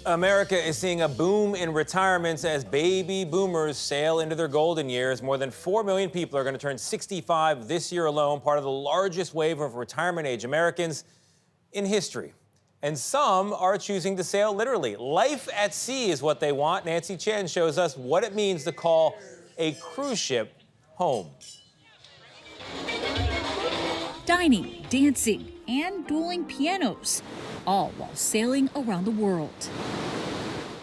America is seeing a boom in retirements as baby boomers sail into their golden years. More than 4 million people are going to turn 65 this year alone, part of the largest wave of retirement age Americans in history. And some are choosing to sail literally. Life at sea is what they want. Nancy Chen shows us what it means to call a cruise ship home. Dining, dancing, and dueling pianos, all while sailing around the world.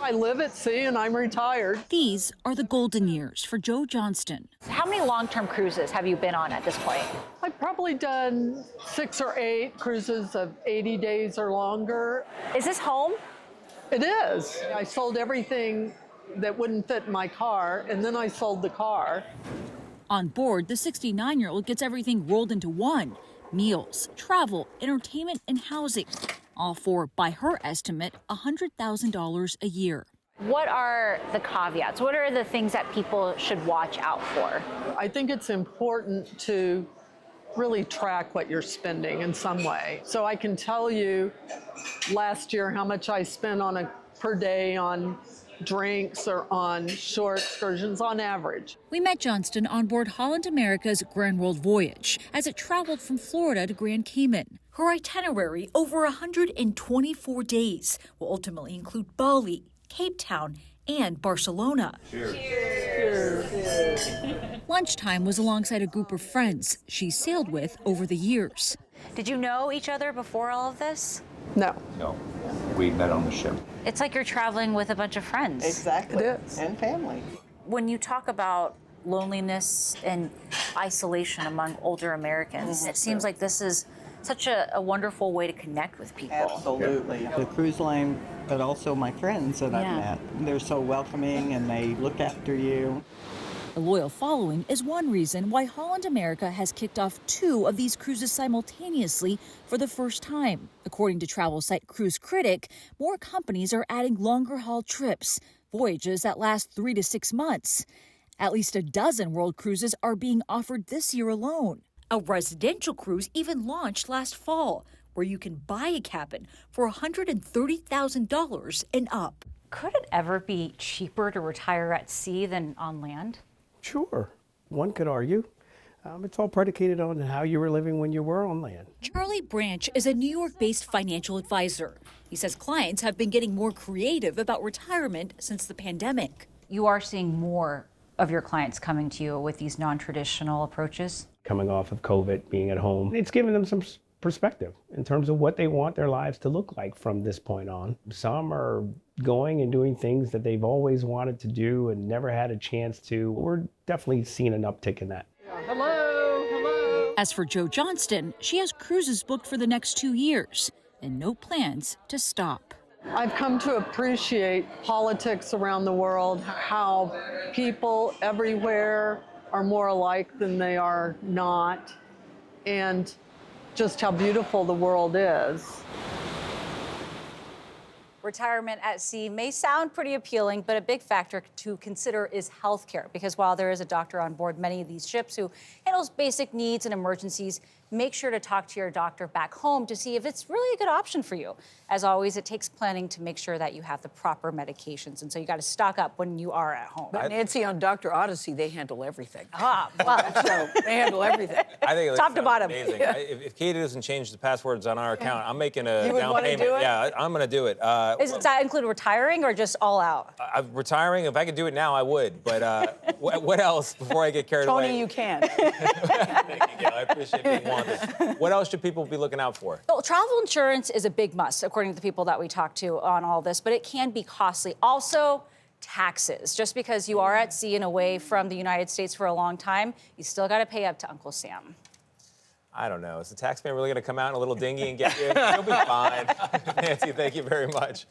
I live at sea and I'm retired. These are the golden years for Joe Johnston. How many long-term cruises have you been on at this point? I've probably done 6 or 8 cruises of 80 days or longer. Is this home? It is. I sold everything that wouldn't fit in my car, and then I sold the car. On board, the 69-year-old gets everything rolled into one: meals, travel, entertainment, and housing. All for, by her estimate, $100,000 a year. What are the caveats? What are the things that people should watch out for? I think it's important to really track what you're spending in some way. So I can tell you last year how much I spent per day on drinks or on shore excursions on average. We met Johnston on board Holland America's Grand World Voyage as it traveled from Florida to Grand Cayman. Her itinerary, over 124 days, will ultimately include Bali, Cape Town, and Barcelona. Cheers. Cheers. Lunchtime was alongside a group of friends she sailed with over the years. Did you know each other before all of this? No. No, we met on the ship. It's like you're traveling with a bunch of friends. Exactly. It is. And family. When you talk about loneliness and isolation among older Americans, it seems like this is such a wonderful way to connect with people. Absolutely. The cruise line, but also my friends that I've met. They're so welcoming and they look after you. A loyal following is one reason why Holland America has kicked off 2 of these cruises simultaneously for the first time. According to travel site Cruise Critic, more companies are adding longer haul trips, voyages that last 3 to 6 months. At least a dozen world cruises are being offered this year alone. A residential cruise even launched last fall, where you can buy a cabin for $130,000 and up. Could it ever be cheaper to retire at sea than on land? Sure, one could argue. It's all predicated on how you were living when you were on land. Charlie Branch is a New York-based financial advisor. He says clients have been getting more creative about retirement since the pandemic. You are seeing more of your clients coming to you with these non-traditional approaches? Coming off of COVID, being at home, it's given them some perspective in terms of what they want their lives to look like from this point on. Some are going and doing things that they've always wanted to do and never had a chance to. We're definitely seeing an uptick in that. Hello, hello. As for Joe Johnston, she has cruises booked for the next 2 years and no plans to stop. I've come to appreciate politics around the world, how people everywhere are more alike than they are not, and just how beautiful the world is. Retirement at sea may sound pretty appealing, but a big factor to consider is healthcare, because while there is a doctor on board many of these ships who handles basic needs and emergencies, make sure to talk to your doctor back home to see if it's really a good option for you. As always, it takes planning to make sure that you have the proper medications, and so you got to stock up when you are at home. But Nancy, on Dr. Odyssey, they handle everything. Ah, well, So they handle everything. I think it Top to sounds bottom. amazing. If Katie doesn't change the passwords on our account, I'm making a You would down wanna payment. do it? Yeah, I'm going to do it. does that include retiring or just all out? I'm retiring. If I could do it now, I would. But what else before I get carried away? Tony, you can. Thank you, Gayle. I appreciate being wanted. What else should people be looking out for? Well, travel insurance is a big must, according to the people that we talked to on all this, but it can be costly. Also, taxes. Just because you are at sea and away from the United States for a long time, you still got to pay up to Uncle Sam. I don't know. Is the taxman really going to come out in a little dinghy and get you? You'll be fine. Nancy, thank you very much.